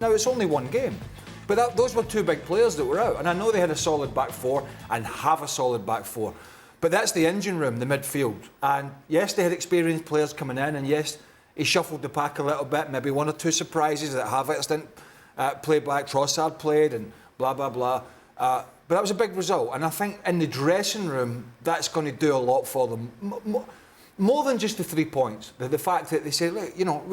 Now, it's only one game, but those were two big players that were out. And I know they had a solid back four and have a solid back four. But that's the engine room, the midfield. And yes, they had experienced players coming in, and yes, he shuffled the pack a little bit. Maybe one or two surprises that Havertz didn't play back, Trossard played, and blah, blah, blah. But that was a big result. And I think in the dressing room, that's going to do a lot for them. More than just the 3 points. The fact that they say, look, you know,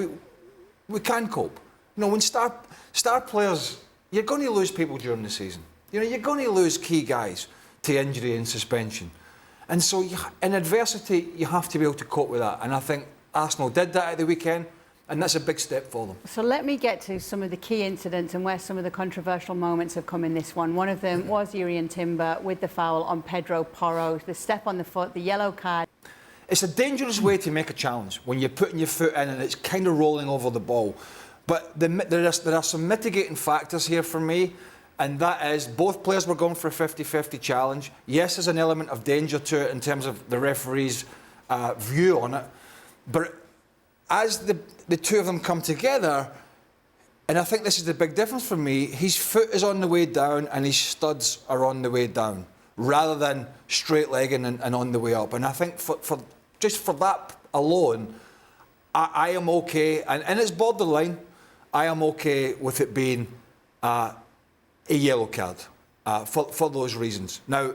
we can cope. You know, when star players, you're going to lose people during the season. You know, you're going to lose key guys to injury and suspension. And so in adversity, you have to be able to cope with that. And I think Arsenal did that at the weekend, and that's a big step for them. So let me get to some of the key incidents and where some of the controversial moments have come in this one. One of them was Jurrien Timber with the foul on Pedro Porro, the step on the foot, the yellow card. It's a dangerous way to make a challenge when you're putting your foot in and it's kind of rolling over the ball. But there are some mitigating factors here for me, and that is both players were going for a 50-50 challenge. Yes, there's an element of danger to it in terms of the referee's view on it. But as the two of them come together, and I think this is the big difference for me, his foot is on the way down and his studs are on the way down, rather than straight-legging and on the way up. And I think just for that alone, I am okay, and it's borderline, I am okay with it being a yellow card for those reasons. Now,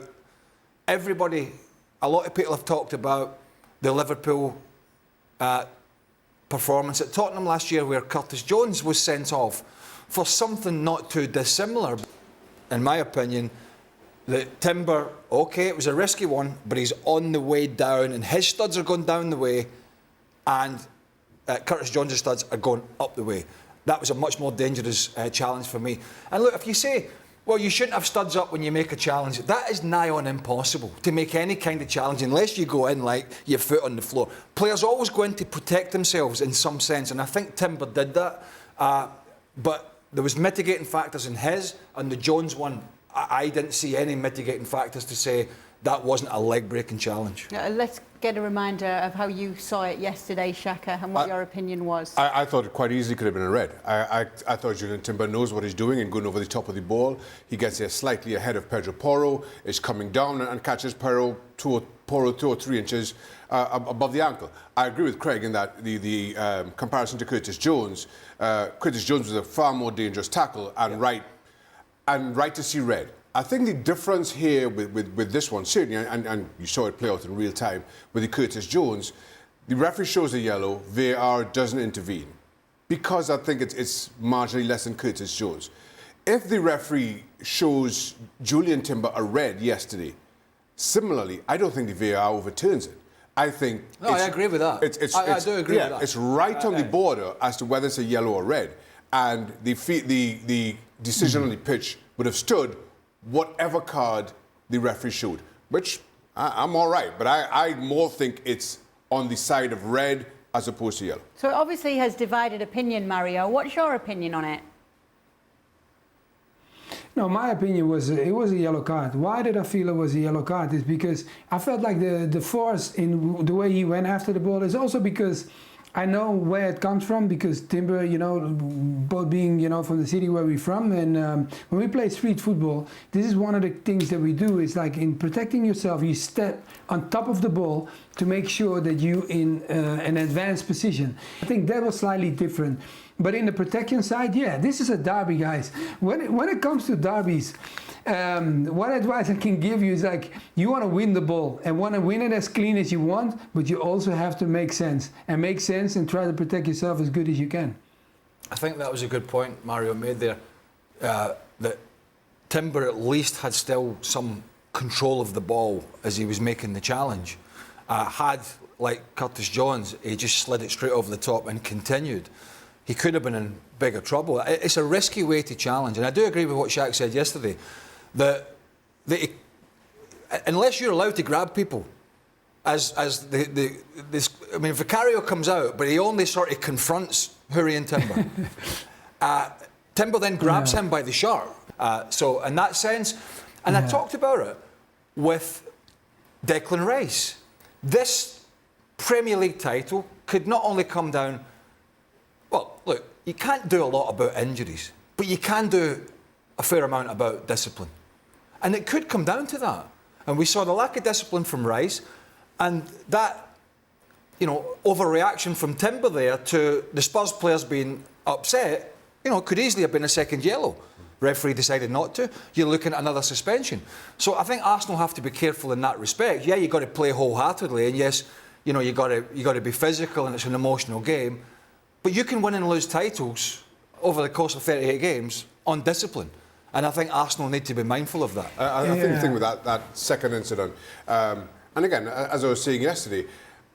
a lot of people have talked about the Liverpool performance at Tottenham last year, where Curtis Jones was sent off for something not too dissimilar. In my opinion, the Timber, okay, it was a risky one, but he's on the way down, and his studs are going down the way, and Curtis Jones' studs are going up the way. That was a much more dangerous challenge for me. And look, if you say, well, you shouldn't have studs up when you make a challenge, that is nigh on impossible to make any kind of challenge unless you go in like your foot on the floor. Players always go in to protect themselves in some sense, and I think Timber did that. But there was mitigating factors in his, and the Jones one, I didn't see any mitigating factors to say that wasn't a leg-breaking challenge. Let's get a reminder of how you saw it yesterday, Shaka, and what your opinion was. I thought it quite easily could have been a red. I thought Jurrien Timber knows what he's doing and going over the top of the ball. He gets there slightly ahead of Pedro Porro, is coming down and catches Porro 2 or 3 inches above the ankle. I agree with Craig in that the comparison to Curtis Jones. Curtis Jones was a far more dangerous tackle and right to see red. I think the difference here with this one, certainly, and you saw it play out in real time with the Curtis Jones, the referee shows a yellow, VAR doesn't intervene, because I think it's marginally less than Curtis Jones. If the referee shows Jurrien Timber a red yesterday, similarly, I don't think the VAR overturns it. I think... No, I agree with that. I do agree with that. It's right on the border as to whether it's a yellow or red, and the decision on the pitch would have stood whatever card the referee showed, which I'm all right, but I more think it's on the side of red as opposed to yellow. So it obviously has divided opinion, Mario. What's your opinion on it? No, my opinion was it was a yellow card. Why did I feel it was a yellow card? Is because I felt like the force in the way he went after the ball is also because I know where it comes from, because Timber, you know, both being, you know, from the city where we're from, and when we play street football, this is one of the things that we do, is like in protecting yourself, you step on top of the ball to make sure that you in an advanced position. I think that was slightly different. But in the protection side, yeah, this is a derby, guys. When it comes to derbies, what advice I can give you is like, you want to win the ball and want to win it as clean as you want, but you also have to make sense and try to protect yourself as good as you can. I think that was a good point Mario made there, that Timber at least had still some control of the ball as he was making the challenge. Had, like Curtis Jones, he just slid it straight over the top and continued. He could have been in bigger trouble. It's a risky way to challenge, and I do agree with what Shaq said yesterday, that unless you're allowed to grab people, I mean, Vicario comes out, but he only sort of confronts Jurrien Timber. Timber then grabs him by the shirt. So in that sense, and I talked about it with Declan Rice. This Premier League title could not only come down. Well, look, you can't do a lot about injuries, But you can do a fair amount about discipline. And it could come down to that. And we saw the lack of discipline from Rice, and that, overreaction from Timber there to the Spurs players being upset, could easily have been a second yellow. Referee decided not to. You're looking at another suspension. So I think Arsenal have to be careful in that respect. Yeah, you've got to play wholeheartedly, and yes, you've got to be physical, and it's an emotional game. But you can win and lose titles over the course of 38 games on discipline. And I think Arsenal need to be mindful of that. I think the thing with that second incident, and again, as I was saying yesterday,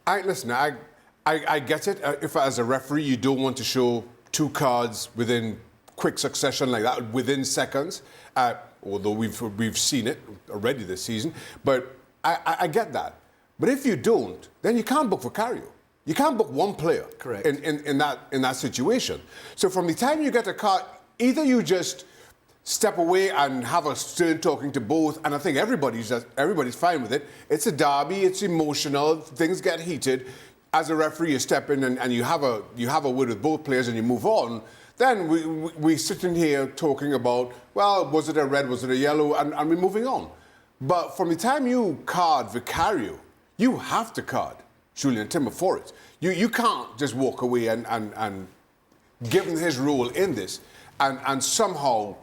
I get it. If as a referee you don't want to show 2 cards within quick succession like that, within seconds, although we've seen it already this season, but I get that. But if you don't, then you can't book Vicario. You can't book one player. Correct. In that situation. So from the time you get a card, either you just step away and have a stern talking to both, and I think everybody's fine with it. It's a derby, it's emotional, things get heated. As a referee, you step in and you have a word with both players and you move on. Then we sit in here talking about, well, was it a red, was it a yellow, and we're moving on. But from the time you card Vicario, you have to card Julian Timber for it. You can't just walk away and given his role in this and somehow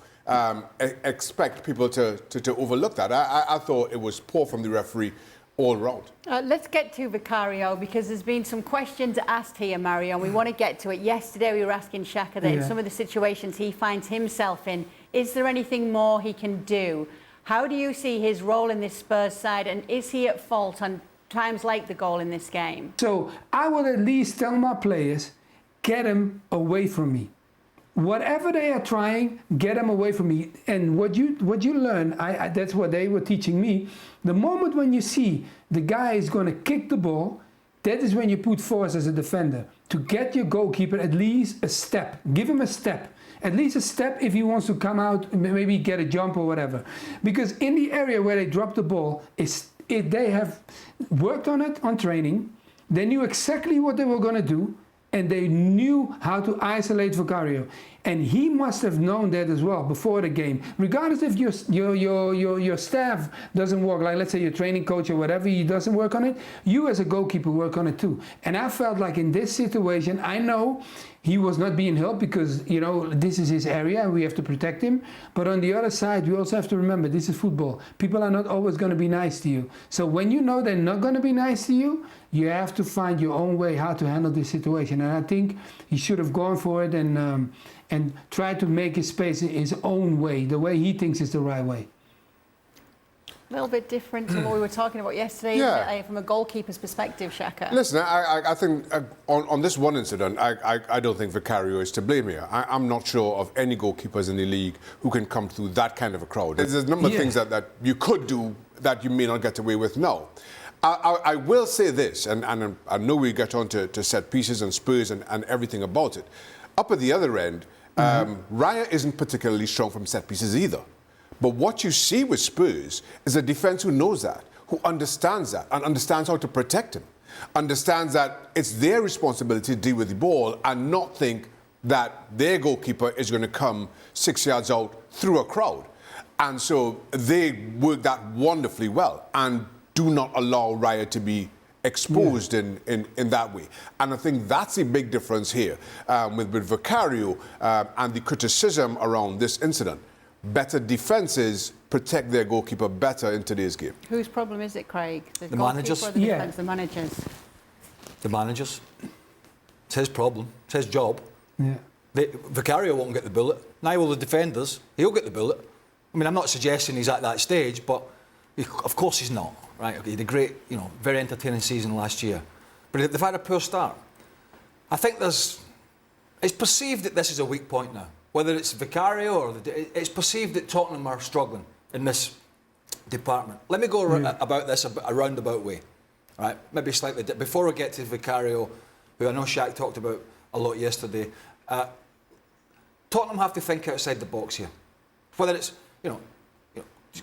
expect people to overlook that. I thought it was poor from the referee all round. Let's get to Vicario, because there's been some questions asked here, Mario, and we want to get to it. Yesterday we were asking Shaka that in some of the situations he finds himself in, is there anything more he can do? How do you see his role in this Spurs side, and is he at fault on times like the goal in this game? So I would at least tell my players, get him away from me. Whatever they are trying, get them away from me. And what you learn, that's what they were teaching me. The moment when you see the guy is going to kick the ball, that is when you put force as a defender to get your goalkeeper at least a step. Give him a step. At least a step if he wants to come out, maybe get a jump or whatever. Because in the area where they drop the ball, they have worked on it on training. They knew exactly what they were going to do. And they knew how to isolate Vicario. And he must have known that as well before the game. Regardless if your staff doesn't work, like let's say your training coach or whatever, he doesn't work on it, you as a goalkeeper work on it too. And I felt like in this situation, I know he was not being helped because, this is his area and we have to protect him. But on the other side, we also have to remember, this is football. People are not always going to be nice to you. So when you know they're not going to be nice to you, you have to find your own way how to handle this situation. And I think he should have gone for it and tried to make his space his own way, the way he thinks is the right way. A little bit different to what we were talking about yesterday, isn't it, from a goalkeeper's perspective, Shaka? Listen, I think on this one incident, I don't think Vicario is to blame here. I'm not sure of any goalkeepers in the league who can come through that kind of a crowd. There's a number of things that you could do that you may not get away with now. I will say this, and I know we get on to set pieces and Spurs and everything about it. Up at the other end, Raya isn't particularly strong from set pieces either. But what you see with Spurs is a defence who knows that, who understands that, and understands how to protect him, understands that it's their responsibility to deal with the ball and not think that their goalkeeper is going to come 6 yards out through a crowd. And so they work that wonderfully well and do not allow Raya to be exposed in that way. And I think that's a big difference here with Vicario and the criticism around this incident. Better defences protect their goalkeeper better in today's game. Whose problem is it, Craig? The managers. Or the defence, the managers? The managers. It's his problem. It's his job. Yeah. Vicario won't get the bullet. Neither will the defenders. He'll get the bullet. I mean, I'm not suggesting he's at that stage, but of course he's not. Right? He had a great, very entertaining season last year. But they've had a poor start. I think it's perceived that this is a weak point now. Whether it's Vicario or it's perceived that Tottenham are struggling in this department. Let me go about this a roundabout way, right? Maybe slightly before I get to Vicario, who I know Shaq talked about a lot yesterday. Tottenham have to think outside the box here. Whether it's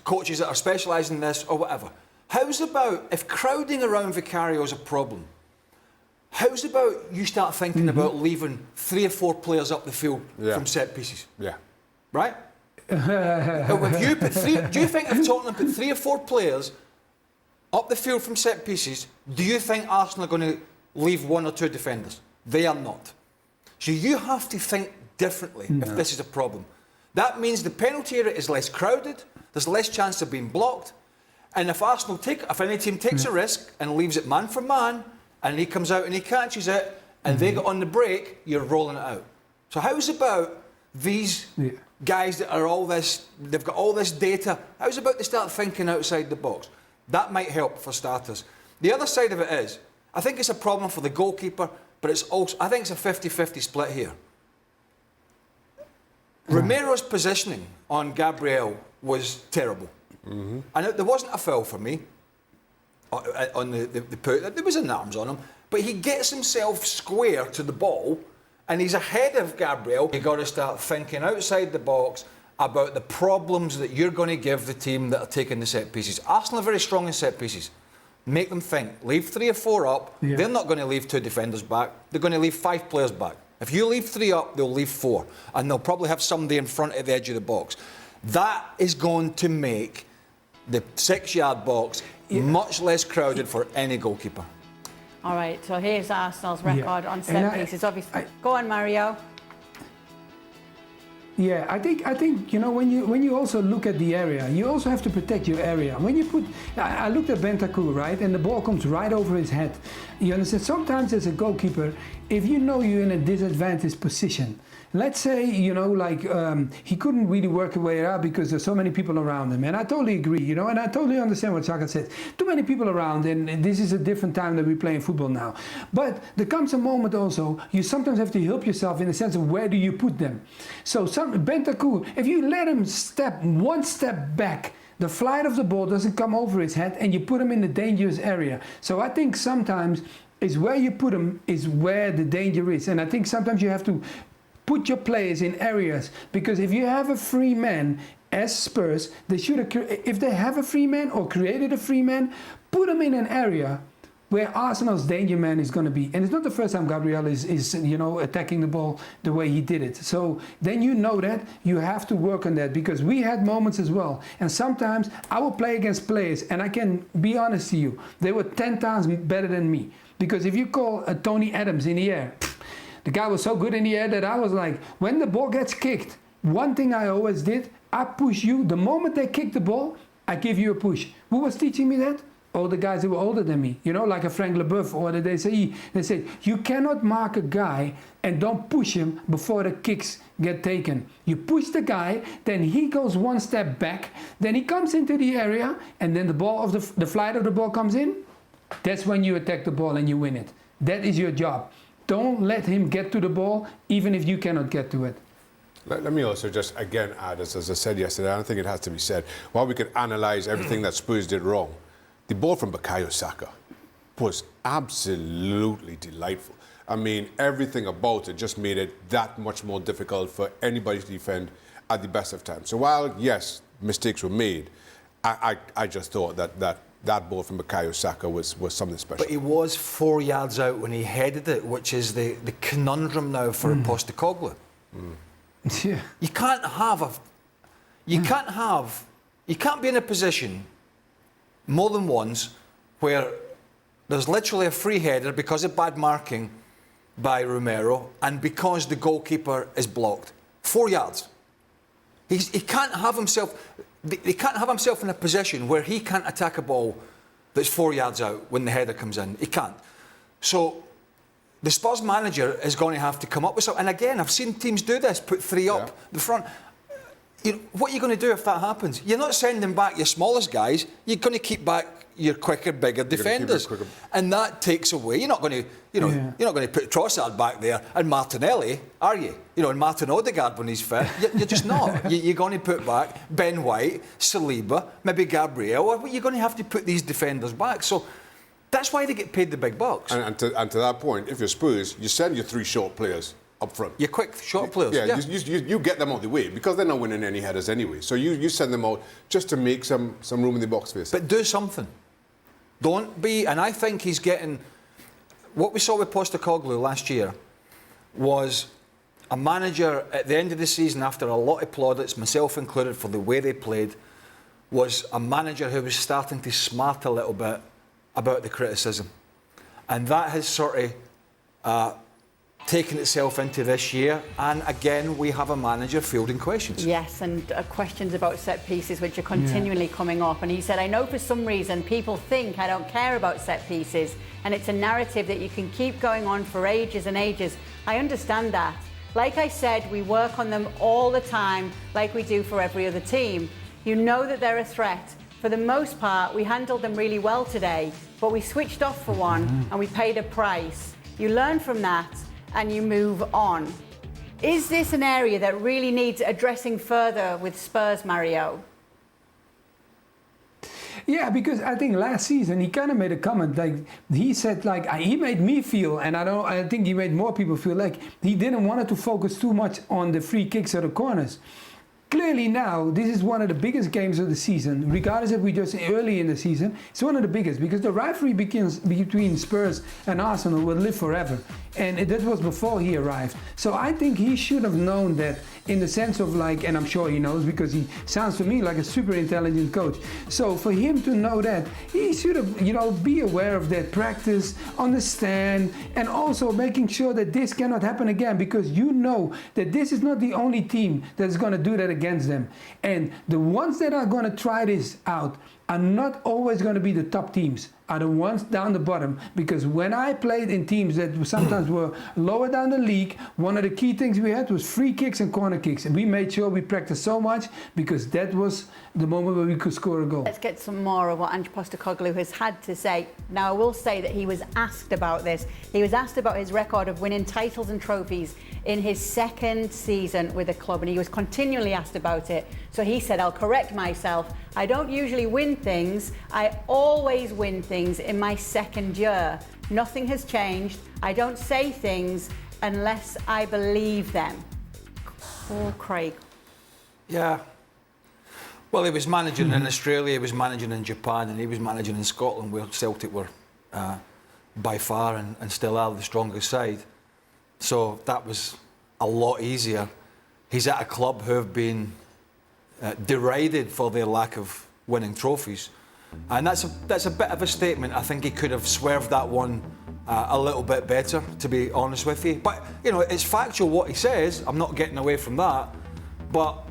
coaches that are specialising in this or whatever. How's about if crowding around Vicario is a problem? How's about you start thinking about leaving 3 or 4 players up the field from set pieces? Yeah. right? If you put do you think if Tottenham put 3 or 4 players up the field from set pieces, do you think Arsenal are going to leave 1 or 2 defenders? They are not. So you have to think differently if this is a problem. That means the penalty area is less crowded, there's less chance of being blocked, and if any team takes a risk and leaves it man for man, and he comes out and he catches it, and they get on the break, you're rolling it out. So how's about these guys that are they've got all this data, how's about they start thinking outside the box? That might help for starters. The other side of it is, I think it's a problem for the goalkeeper, but it's also, I think it's a 50-50 split here. Romero's positioning on Gabriel was terrible. And there wasn't a foul for me on the put. There was an arms on him, but he gets himself square to the ball and he's ahead of Gabriel. You've got to start thinking outside the box about the problems that you're going to give the team that are taking the set pieces. Arsenal are very strong in set pieces. Make them think. Leave 3 or 4 up. Yeah. They're not going to leave 2 defenders back. They're going to leave 5 players back. If you leave 3 up, they'll leave 4. And they'll probably have somebody in front at the edge of the box. That is going to make the 6-yard box much less crowded for any goalkeeper. All right, so here's Arsenal's record on set pieces. Obviously, go on, Mario. Yeah, I think when you also look at the area, you also have to protect your area. When you put, I looked at Bentancur, right, and the ball comes right over his head. You understand? Sometimes as a goalkeeper, if you know you're in a disadvantaged position, let's say he couldn't really work his way out because there's so many people around him, and I totally agree, and I totally understand what Shaka said. Too many people around, and this is a different time that we're playing football now. But there comes a moment also you sometimes have to help yourself in the sense of where do you put them. So Bentancur, if you let him step 1 step back, the flight of the ball doesn't come over his head, and you put him in the dangerous area. So I think sometimes is where you put him is where the danger is, and I think sometimes you have to put your players in areas, because if you have a free man as Spurs, they should have, if they have a free man or created a free man, put him in an area where Arsenal's danger man is going to be. And it's not the first time Gabriel is attacking the ball the way he did it. So then you know that you have to work on that, because we had moments as well. And sometimes I will play against players, and I can be honest to you, they were 10 times better than me. Because if you call Tony Adams in the air, the guy was so good in the air that I was like, when the ball gets kicked, one thing I always did, I push you. The moment they kick the ball, I give you a push. Who was teaching me that? All the guys that were older than me, like a Frank Leboeuf or the DCI. They said, you cannot mark a guy and don't push him before the kicks get taken. You push the guy, then he goes 1 step back, then he comes into the area, and then the ball of the flight of the ball comes in. That's when you attack the ball and you win it. That is your job. Don't let him get to the ball, even if you cannot get to it. Let me also just again add, as I said yesterday, I don't think it has to be said, while we can analyse everything that Spurs did wrong, the ball from Vicario and Spurs was absolutely delightful. I mean, everything about it just made it that much more difficult for anybody to defend at the best of times. So while, yes, mistakes were made, I just thought that ball from Vicario and Spurs was something special. But he was 4 yards out when he headed it, which is the conundrum now for Postecoglou. Yeah. You can't be in a position more than once where there's literally a free header because of bad marking by Romero and because the goalkeeper is blocked. 4 yards. He can't have himself in a position where he can't attack a ball that's 4 yards out when the header comes in. He can't. So the Spurs manager is going to have to come up with something. And again, I've seen teams do this, put 3 up the front. What are you going to do if that happens? You're not sending back your smallest guys. You're going to keep back your quicker, bigger defenders, and that takes away. You're not going to, you're not going to put Trossard back there and Martinelli, are you? And Martin Odegaard when he's fit. You're just not. You're going to put back Ben White, Saliba, maybe Gabriel. Or you're going to have to put these defenders back. So that's why they get paid the big bucks. And to that point, if you're Spurs, you send your 3 short players up front. Your quick, short players. Yeah. You get them out of the way because they're not winning any headers anyway. So you send them out just to make some room in the box for yourself. But do something. Don't be, and I think he's getting, what we saw with Postecoglou last year was a manager at the end of the season, after a lot of plaudits, myself included, for the way they played, was a manager who was starting to smart a little bit about the criticism. And that has sort of taken itself into this year. And again, we have a manager fielding questions. Yes, and questions about set pieces, which are continually coming up. And he said, I know for some reason people think I don't care about set pieces. And it's a narrative that you can keep going on for ages and ages. I understand that. Like I said, we work on them all the time, like we do for every other team. You know that they're a threat. For the most part, we handled them really well today, but we switched off for one and we paid a price. You learn from that and you move on. Is this an area that really needs addressing further with Spurs, Mario? Yeah, because I think last season he kind of made a comment, like he said, like he made me feel, and I think he made more people feel like he didn't want to focus too much on the free kicks or the corners. Clearly now, this is one of the biggest games of the season, regardless if we just early in the season. It's one of the biggest because the rivalry between Spurs and Arsenal will live forever. And that was before he arrived. So I think he should have known that in the sense of like, and I'm sure he knows because he sounds to me like a super intelligent coach. So for him to know that, he should have, be aware of that, practice, understand, and also making sure that this cannot happen again because you know that this is not the only team that's going to do that against them. And the ones that are going to try this out are not always going to be the top teams, are the ones down the bottom. Because when I played in teams that sometimes were lower down the league, one of the key things we had was free kicks and corner kicks. And we made sure we practiced so much because that was the moment where we could score a goal. Let's get some more of what Ange Postecoglou has had to say. Now, I will say that he was asked about this. He was asked about his record of winning titles and trophies in his second season with the club, and he was continually asked about it. So he said, I'll correct myself. I don't usually win things. I always win things in my second year. Nothing has changed. I don't say things unless I believe them. Oh, Craig. Yeah. Well, he was managing in Australia, he was managing in Japan, and he was managing in Scotland, where Celtic were by far and still are the strongest side. So that was a lot easier. He's at a club who have been derided for their lack of winning trophies. And that's a bit of a statement. I think he could have swerved that one a little bit better, to be honest with you. But, it's factual what he says. I'm not getting away from that. But,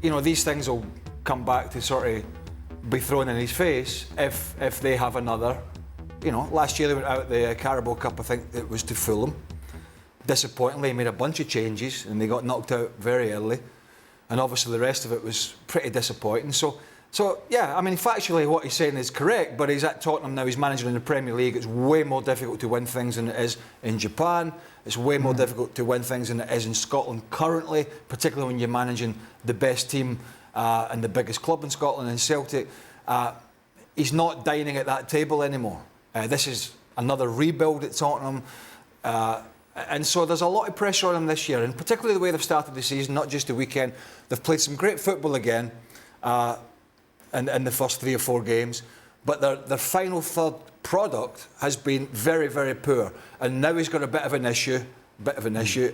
these things will come back to sort of be thrown in his face if they have another. Last year they went out the Carabao Cup, I think it was to Fulham. Disappointingly, he made a bunch of changes and they got knocked out very early. And obviously the rest of it was pretty disappointing. So yeah, I mean, factually what he's saying is correct, but he's at Tottenham now, he's managing in the Premier League. It's way more difficult to win things than it is in Japan. It's way more difficult to win things than it is in Scotland currently, particularly when you're managing the best team and the biggest club in Scotland, in Celtic. He's not dining at that table anymore. This is another rebuild at Tottenham. And so there's a lot of pressure on them this year, and particularly the way they've started the season, not just the weekend. They've played some great football again in the first 3 or 4 games, but their final third product has been very, very poor. And now he's got a bit of an issue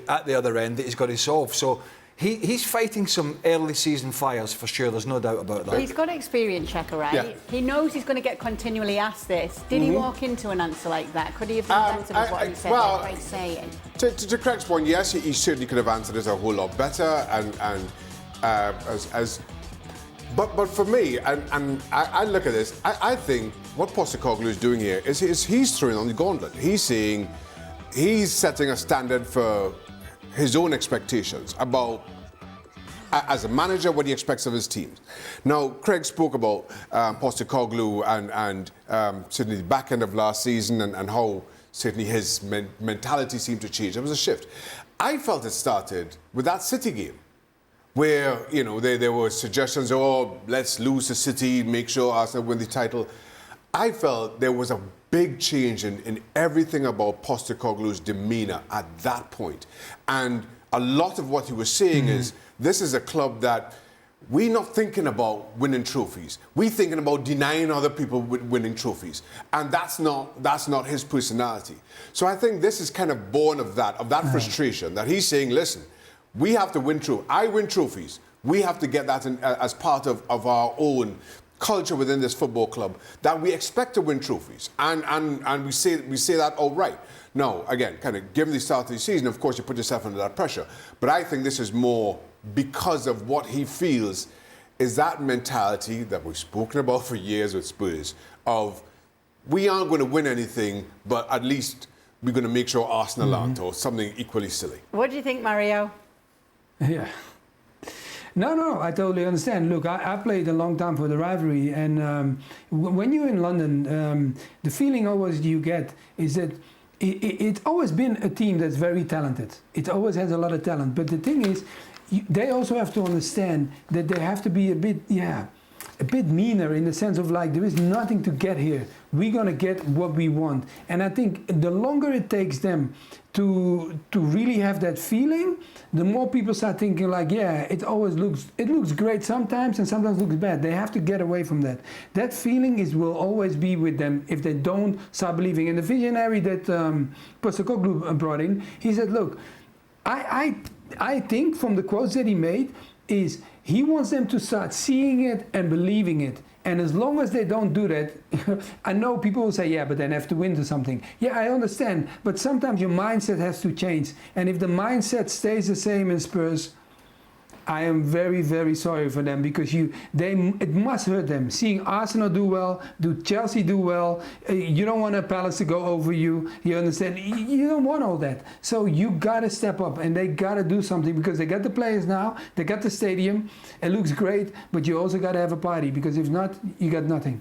at the other end that he's got to solve. So he's fighting some early season fires for sure, there's no doubt about that. He's got experience, Shaka, right? Yeah. He knows he's going to get continually asked this. Did he walk into an answer like that? Could he have done better with what he said? Well, by saying? To Craig's point, yes, he certainly could have answered it a whole lot better, but for me, and I look at this, I think what Postecoglou is doing here is he's throwing on the gauntlet. He's setting a standard for his own expectations about, as a manager, what he expects of his teams. Now, Craig spoke about Postecoglou and certainly the back end of last season and how certainly his mentality seemed to change. There was a shift. I felt it started with that City game, where, there were suggestions, let's lose to City, make sure Arsenal win the title. I felt there was a big change in everything about Postecoglou's demeanour at that point. And a lot of what he was saying is, this is a club that we're not thinking about winning trophies. We're thinking about denying other people winning trophies. And that's not his personality. So I think this is kind of born of that frustration, that he's saying, listen, We have to win I win trophies. We have to get that in, as part of our own culture within this football club, that we expect to win trophies. And we say that outright. Now, again, kind of given the start of the season, of course, you put yourself under that pressure. But I think this is more because of what he feels is that mentality that we've spoken about for years with Spurs of we aren't going to win anything, but at least we're going to make sure Arsenal aren't, or something equally silly. What do you think, Mario? Yeah. No, I totally understand. Look, I played a long time for the rivalry, and when you're in London, the feeling always you get is that it's always been a team that's very talented. It always has a lot of talent. But the thing is, they also have to understand that they have to be a bit meaner in the sense of like, there is nothing to get here. We're going to get what we want. And I think the longer it takes them to really have that feeling, the more people start thinking like, yeah, it looks great sometimes and sometimes looks bad. They have to get away from that. That feeling will always be with them if they don't start believing. And the visionary that Postecoglou brought in, he said, look, I think from the quotes that he made is he wants them to start seeing it and believing it. And as long as they don't do that, I know people will say, yeah, but then have to win to something. Yeah, I understand. But sometimes your mindset has to change. And if the mindset stays the same in Spurs, I am very, very sorry for them, because it must hurt them. Seeing Arsenal do well, do Chelsea do well, you don't want a Palace to go over you. You understand? You don't want all that. So you got to step up, and they got to do something, because they got the players now, they got the stadium, it looks great, but you also got to have a party, because if not, you got nothing.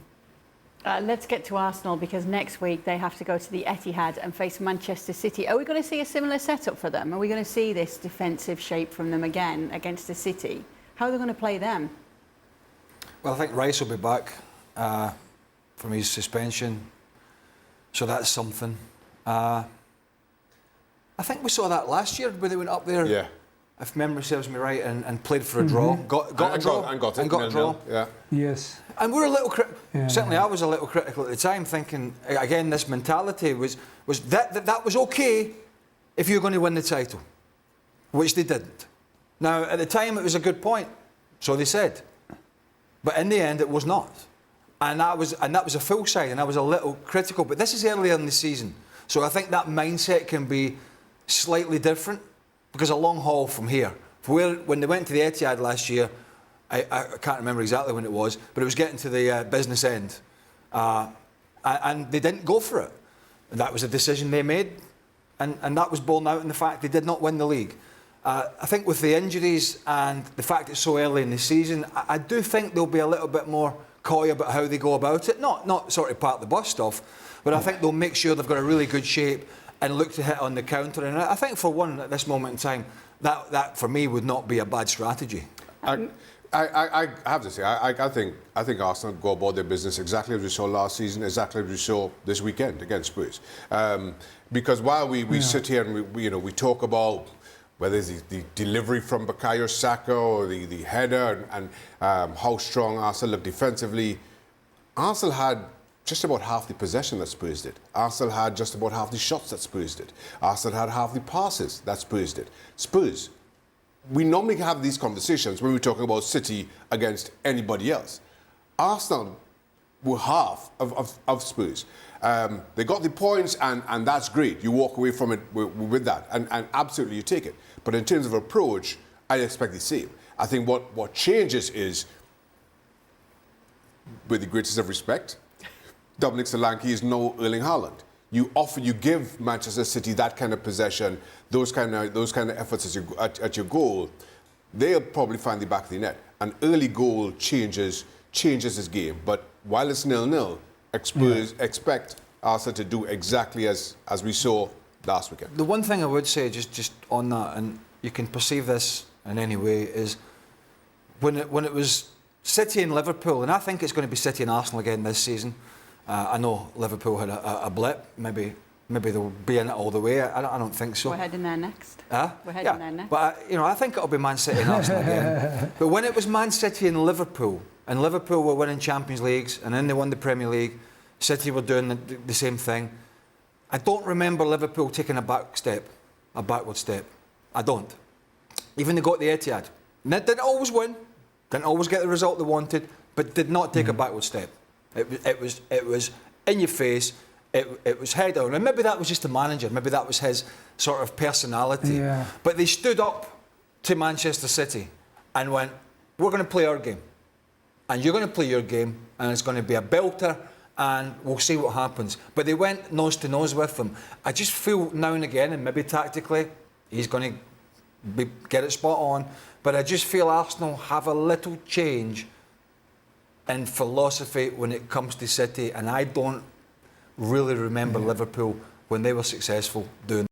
Let's get to Arsenal, because next week they have to go to the Etihad and face Manchester City. Are we going to see a similar setup for them? Are we going to see this defensive shape from them again against the City? How are they going to play them? Well, I think Rice will be back from his suspension, so that's something. I think we saw that last year where they went up there. Yeah. If memory serves me right, and played for a draw, got a draw, and got a draw. Yeah. Yes. And we're a little certainly I was a little critical at the time, thinking again this mentality was that was okay if you're going to win the title, which they didn't. Now at the time it was a good point, so they said, but in the end it was not, and that was a full side, and I was a little critical. But this is earlier in the season, so I think that mindset can be slightly different. Because a long haul from here, when they went to the Etihad last year, I can't remember exactly when it was, but it was getting to the business end, and they didn't go for it. And that was a decision they made, and that was borne out in the fact they did not win the league. I think with the injuries and the fact it's so early in the season, I do think they'll be a little bit more coy about how they go about it. Not sort of part the bus stuff, but I think they'll make sure they've got a really good shape and look to hit on the counter. And I think for one, at this moment in time, that for me would not be a bad strategy. I have to say, I think Arsenal go about their business exactly as we saw last season, exactly as we saw this weekend against Spurs. Because while we sit here and we talk about whether it's the delivery from Vicario Saka or the header and how strong Arsenal looked defensively, Arsenal had just about half the possession that Spurs did. Arsenal had just about half the shots that Spurs did. Arsenal had half the passes that Spurs did. Spurs, we normally have these conversations when we're talking about City against anybody else. Arsenal were half of Spurs. They got the points, and that's great. You walk away from it with that, and absolutely you take it. But in terms of approach, I expect the same. I think what changes is, with the greatest of respect, Dominic Solanke is no Erling Haaland. You give Manchester City that kind of possession, those kind of efforts at your goal, they'll probably find the back of the net. An early goal changes his game. But while it's 0-0, expect Arsenal to do exactly as we saw last weekend. The one thing I would say, just on that, and you can perceive this in any way, is when it was City and Liverpool, and I think it's going to be City and Arsenal again this season. I know Liverpool had a blip. Maybe they'll be in it all the way. I don't think so. We're heading there next. We're heading there next. But I think it'll be Man City and Arsenal again. But when it was Man City and Liverpool were winning Champions Leagues, and then they won the Premier League, City were doing the same thing. I don't remember Liverpool taking a backward step. I don't. even they got the Etihad. Didn't always win, didn't always get the result they wanted, but did not take a backward step. It was in your face. It was head on, and maybe that was just the manager. Maybe that was his sort of personality. Yeah. But they stood up to Manchester City and went, "We're going to play our game, and you're going to play your game, and it's going to be a belter, and we'll see what happens." But they went nose to nose with them. I just feel now and again, and maybe tactically, he's going to get it spot on. But I just feel Arsenal have a little change in philosophy when it comes to City, and I don't really remember Liverpool when they were successful doing